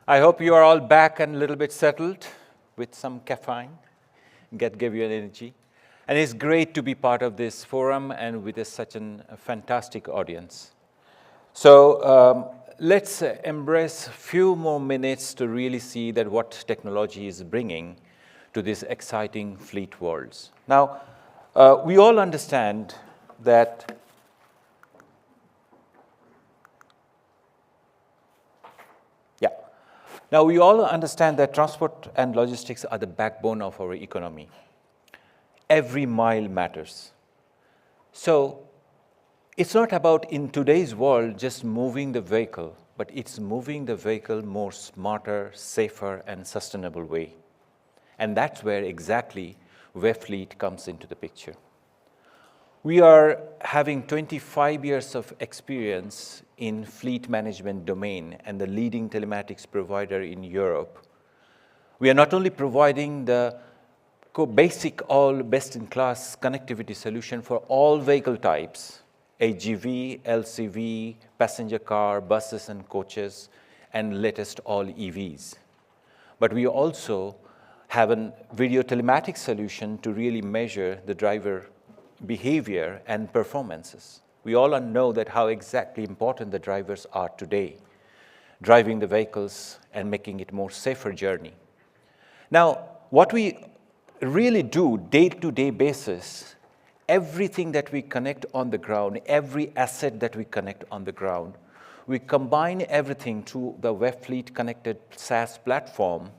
I hope you are all back and a little bit settled with some caffeine, give you an energy. And it's great to be part of this forum and with such a fantastic audience. So let's embrace a few more minutes to really see that what technology is bringing to these exciting fleet worlds. Now, we all understand that Now, we all understand that transport and logistics are the backbone of our economy. Every mile matters. So it's not about, in today's world, just moving the vehicle, but it's moving the vehicle more smarter, safer, and sustainable way. And that's where exactly Webfleet comes into the picture. We are having 25 years of experience in fleet management domain and the leading telematics provider in Europe. We are not only providing the basic all best-in-class connectivity solution for all vehicle types, HGV, LCV, passenger car, buses and coaches, and latest all EVs. But we also have a video telematics solution to really measure the driver behavior and performances. We all know that how exactly important the drivers are today, driving the vehicles and making it more safer journey. Now, what we really do day-to-day basis, everything that we connect on the ground, every asset that we connect on the ground, we combine everything to the Webfleet connected SaaS platform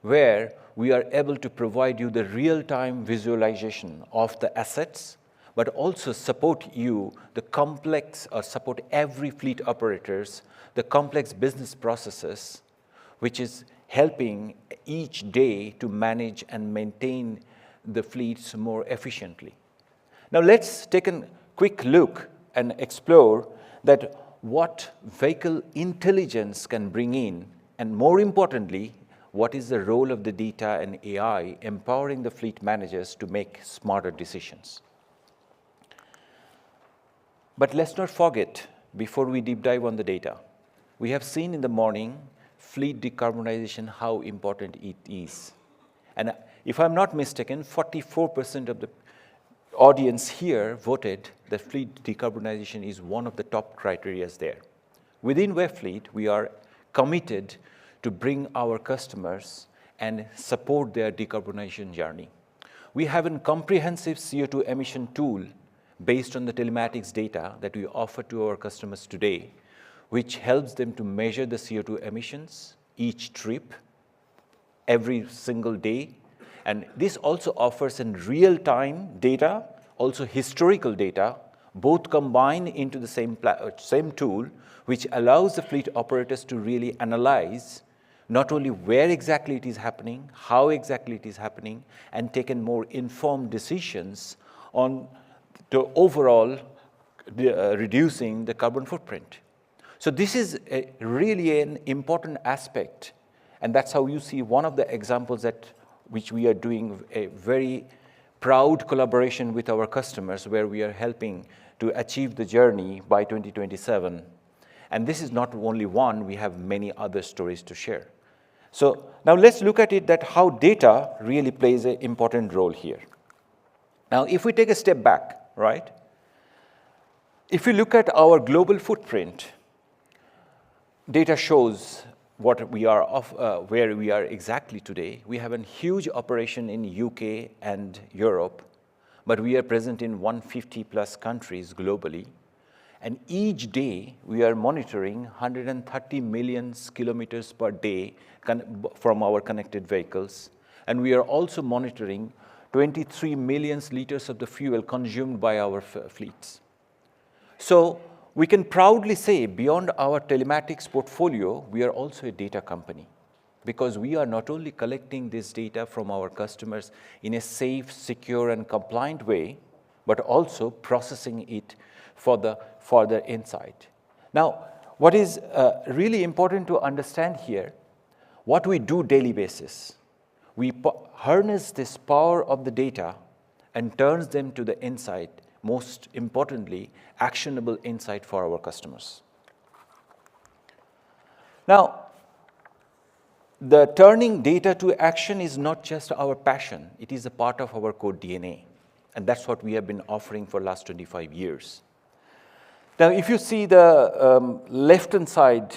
where we are able to provide you the real-time visualization of the assets, but also support you the complex, or support every fleet operators, the complex business processes, which is helping each day to manage and maintain the fleets more efficiently. Now let's take a quick look and explore that what vehicle intelligence can bring in, and more importantly, what is the role of the data and AI empowering the fleet managers to make smarter decisions. But let's not forget, before we deep dive on the data, we have seen in the morning fleet decarbonization, how important it is. And if I'm not mistaken, 44% of the audience here voted that fleet decarbonization is one of the top criteria there. Within Webfleet, we are committed to bring our customers and support their decarbonization journey. We have a comprehensive CO2 emission tool based on the telematics data that we offer to our customers today, which helps them to measure the CO2 emissions each trip, every single day. And this also offers in real-time data, also historical data, both combined into the same tool, which allows the fleet operators to really analyze not only where exactly it is happening, how exactly it is happening, and taken more informed decisions on the overall reducing the carbon footprint. So this is really an important aspect, and that's how you see one of the examples that which we are doing a very proud collaboration with our customers, where we are helping to achieve the journey by 2027. And this is not only one, we have many other stories to share. So now let's look at it that how data really plays an important role here. Now, if we take a step back, right? If we look at our global footprint, data shows what we are where we are exactly today. We have a huge operation in UK and Europe, but we are present in 150 plus countries globally. And each day, we are monitoring 130 million kilometers per day from our connected vehicles. And we are also monitoring 23 million liters of the fuel consumed by our fleets. So we can proudly say, beyond our telematics portfolio, we are also a data company, because we are not only collecting this data from our customers in a safe, secure, and compliant way, but also processing it for the further insight. Now, what is really important to understand here, what we do daily basis, we harness this power of the data and turns them to the insight, most importantly, actionable insight for our customers. Now, The turning data to action is not just our passion, it is a part of our core DNA. And that's what we have been offering for the last 25 years. Now, if you see the left-hand side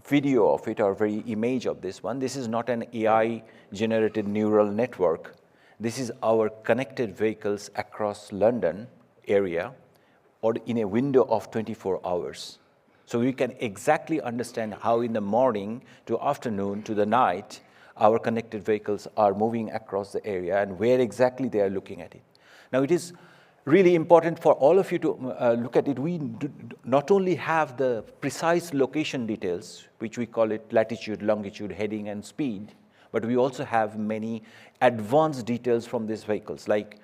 video of it, or very image of this one, this is not an AI-generated neural network. This is our connected vehicles across London area, or in a window of 24 hours. So we can exactly understand how in the morning to afternoon to the night, our connected vehicles are moving across the area and where exactly they are looking at it. Now, it is really important for all of you to look at it. We not only have the precise location details, which we call it latitude, longitude, heading, and speed, but we also have many advanced details from these vehicles, like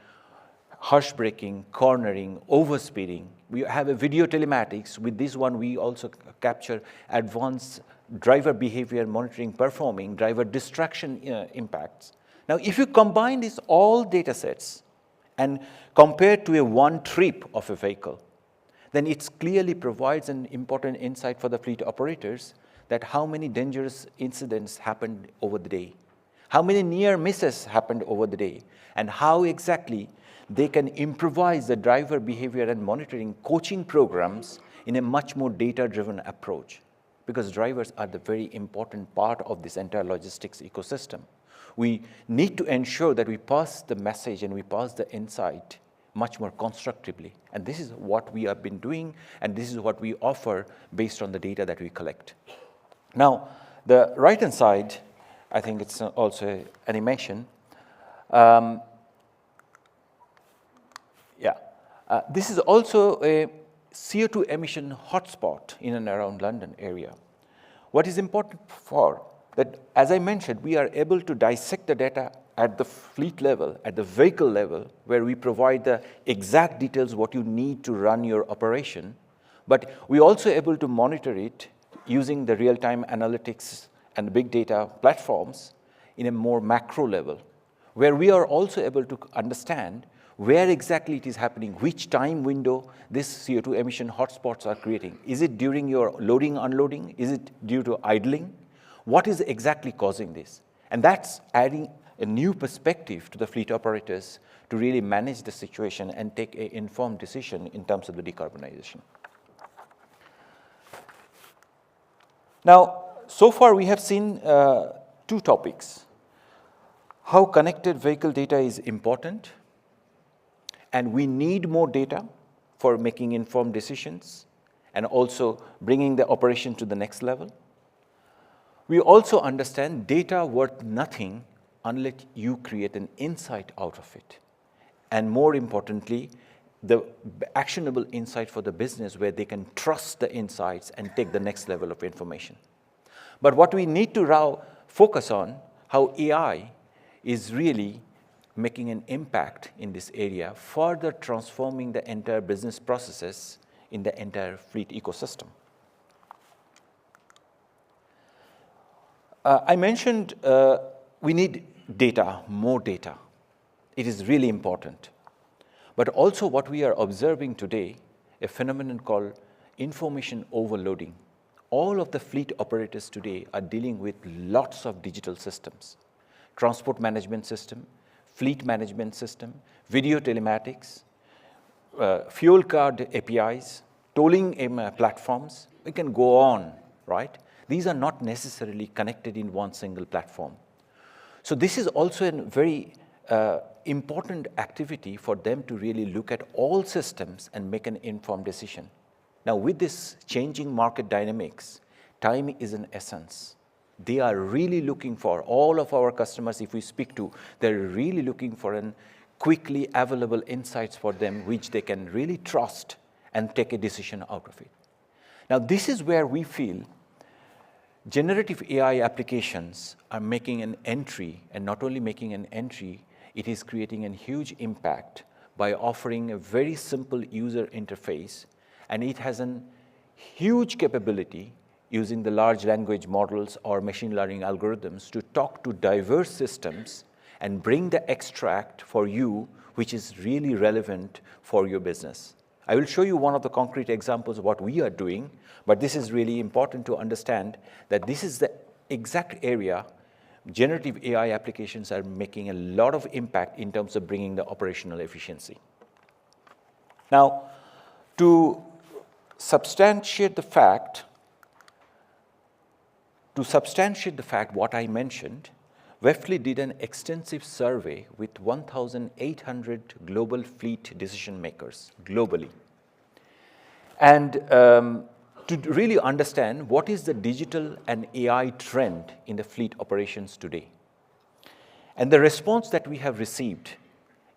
harsh braking, cornering, overspeeding. We have a video telematics. With this one, we also capture advanced driver behavior monitoring, performing, driver distraction impacts. Now, if you combine these all data sets and compare to a one trip of a vehicle, then it clearly provides an important insight for the fleet operators that how many dangerous incidents happened over the day, how many near misses happened over the day, and how exactly they can improvise the driver behavior and monitoring coaching programs in a much more data-driven approach, because drivers are the very important part of this entire logistics ecosystem. We need to ensure that we pass the message and we pass the insight much more constructively. And this is what we have been doing, and this is what we offer based on the data that we collect. Now, the right-hand side, I think it's also animation. This is also a CO2 emission hotspot in and around London area. What is important for that, as I mentioned, we are able to dissect the data at the fleet level, at the vehicle level, where we provide the exact details what you need to run your operation, but we're also able to monitor it using the real-time analytics and big data platforms in a more macro level, where we are also able to understand where exactly it is happening, which time window this CO2 emission hotspots are creating. Is it during your loading, unloading? Is it due to idling? What is exactly causing this? And that's adding a new perspective to the fleet operators to really manage the situation and take an informed decision in terms of the decarbonization. Now, so far we have seen two topics: how connected vehicle data is important, and we need more data for making informed decisions and also bringing the operation to the next level. We also understand data worth nothing unless you create an insight out of it. And more importantly, the actionable insight for the business where they can trust the insights and take the next level of information. But what we need to now focus on, how AI is really making an impact in this area, further transforming the entire business processes in the entire fleet ecosystem. I mentioned we need data, more data. It is really important. But also what we are observing today, a phenomenon called information overloading. All of the fleet operators today are dealing with lots of digital systems: transport management system, fleet management system, video telematics, fuel card APIs, tolling platforms. We can go on, right? These are not necessarily connected in one single platform. So this is also a very important activity for them to really look at all systems and make an informed decision. Now, with this changing market dynamics, time is an essence. They are really looking for, all of our customers, if we speak to, they're really looking for an quickly available insights for them, which they can really trust and take a decision out of it. Now, this is where we feel generative AI applications are making an entry, and not only making an entry, it is creating a huge impact by offering a very simple user interface, and it has a huge capability using the large language models or machine learning algorithms to talk to diverse systems and bring the extract for you, which is really relevant for your business. I will show you one of the concrete examples of what we are doing, but this is really important to understand that this is the exact area, generative AI applications are making a lot of impact in terms of bringing the operational efficiency. Now, to substantiate the fact what I mentioned, Webfleet did an extensive survey with 1,800 global fleet decision makers globally. And to really understand what is the digital and AI trend in the fleet operations today. And the response that we have received,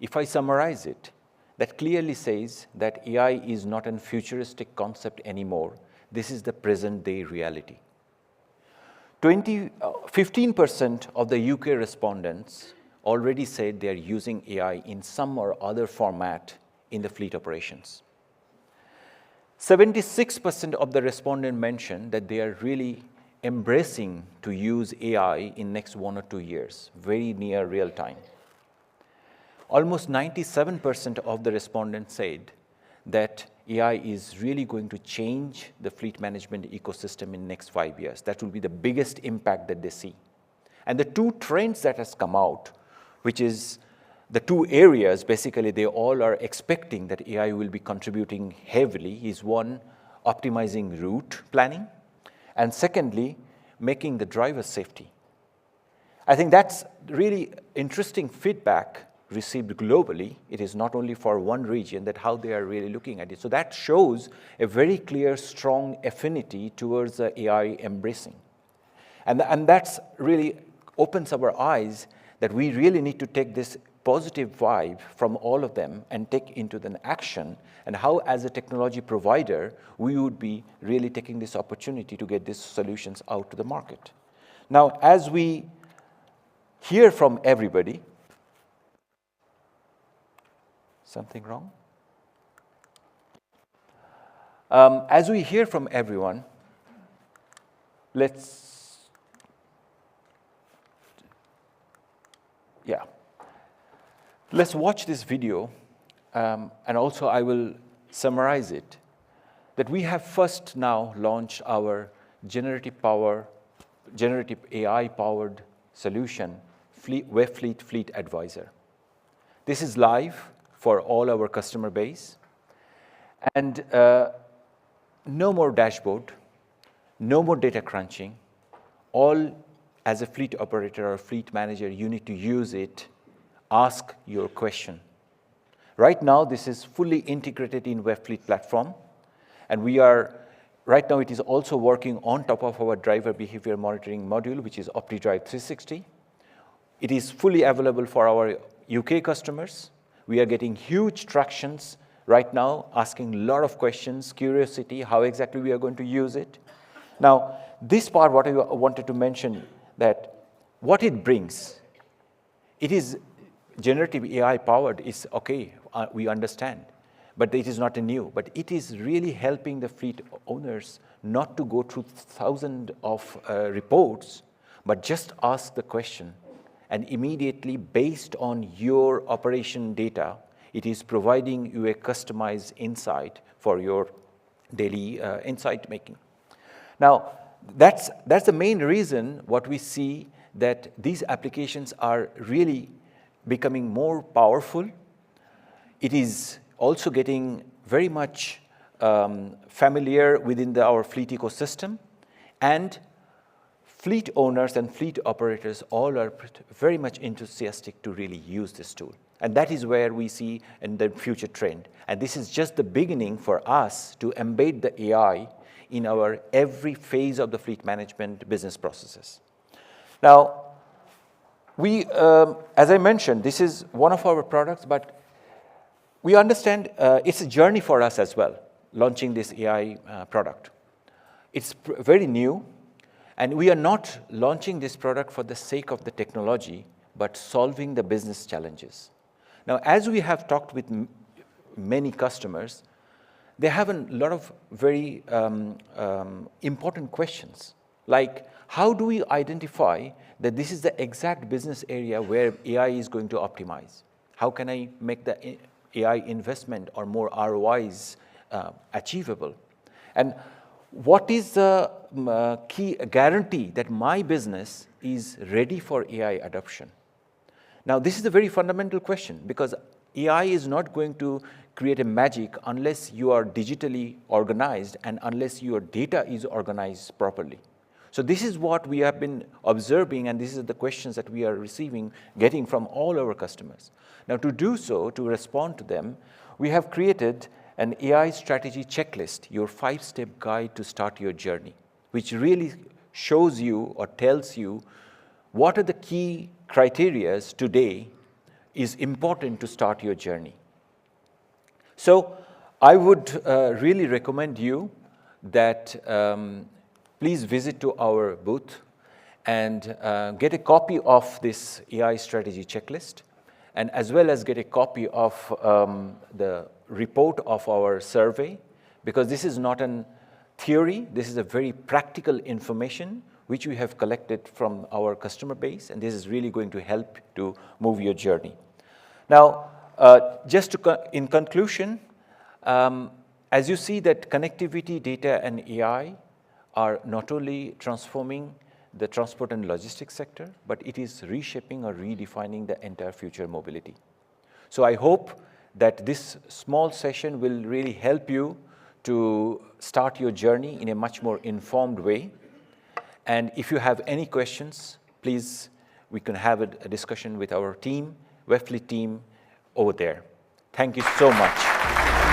if I summarize it, that clearly says that AI is not a futuristic concept anymore. This is the present day reality. 15% of the UK respondents already said they are using AI in some or other format in the fleet operations. 76% of the respondents mentioned that they are really embracing to use AI in next 1 or 2 years, very near real time. Almost 97% of the respondents said that AI is really going to change the fleet management ecosystem in the next 5 years. That will be the biggest impact that they see. And the two trends that has come out, which is the two areas, basically they all are expecting that AI will be contributing heavily, is one, optimizing route planning, and secondly, making the driver safety. I think that's really interesting feedback received globally. It is not only for one region, that how they are really looking at it. So that shows a very clear, strong affinity towards the AI embracing. And that's really opens our eyes that we really need to take this positive vibe from all of them and take into the action, and how as a technology provider, we would be really taking this opportunity to get these solutions out to the market. Now, as we hear from everybody, something wrong? As we hear from everyone, let's watch this video, and also I will summarize it, that we have first now launched our generative AI-powered solution, Webfleet Fleet Advisor. This is live for all our customer base, and no more dashboard, no more data crunching. All as a fleet operator or fleet manager, you need to use it, ask your question. Right now, this is fully integrated in Webfleet platform, and right now it is also working on top of our driver behavior monitoring module, which is OptiDrive 360. It is fully available for our UK customers. We are getting huge tractions right now, asking a lot of questions, curiosity, how exactly we are going to use it. Now, this part, what I wanted to mention, that what it brings, it is generative AI powered, is okay, we understand, but it is not new. But it is really helping the fleet owners not to go through thousands of reports, but just ask the question. And immediately, based on your operation data, it is providing you a customized insight for your daily insight making. Now, that's the main reason what we see, that these applications are really becoming more powerful. It is also getting very much familiar within our fleet ecosystem, and fleet owners and fleet operators all are very much enthusiastic to really use this tool. And that is where we see in the future trend. And this is just the beginning for us to embed the AI in our every phase of the fleet management business processes. Now, as I mentioned, this is one of our products, but we understand it's a journey for us as well, launching this AI product. It's very new, and we are not launching this product for the sake of the technology, but solving the business challenges. Now, as we have talked with many customers, they have a lot of very important questions, like how do we identify that this is the exact business area where AI is going to optimize? How can I make the AI investment or more ROIs achievable? And what is the key guarantee that my business is ready for AI adoption? Now, this is a very fundamental question, because AI is not going to create a magic unless you are digitally organized and unless your data is organized properly. So this is what we have been observing, and this is the questions that we are getting from all our customers. Now, to do so, to respond to them, we have created an AI strategy checklist, your 5-step guide to start your journey, which really shows you or tells you what are the key criteria today is important to start your journey. So I would really recommend you that please visit to our booth and get a copy of this AI strategy checklist, and as well as get a copy of the report of our survey, because this is not a theory, this is a very practical information which we have collected from our customer base, and this is really going to help to move your journey. Now, in conclusion, as you see that connectivity, data, and AI are not only transforming the transport and logistics sector, but it is reshaping or redefining the entire future mobility. So I hope that this small session will really help you to start your journey in a much more informed way. And if you have any questions, please, we can have a discussion with our team, Webfleet team over there. Thank you so much.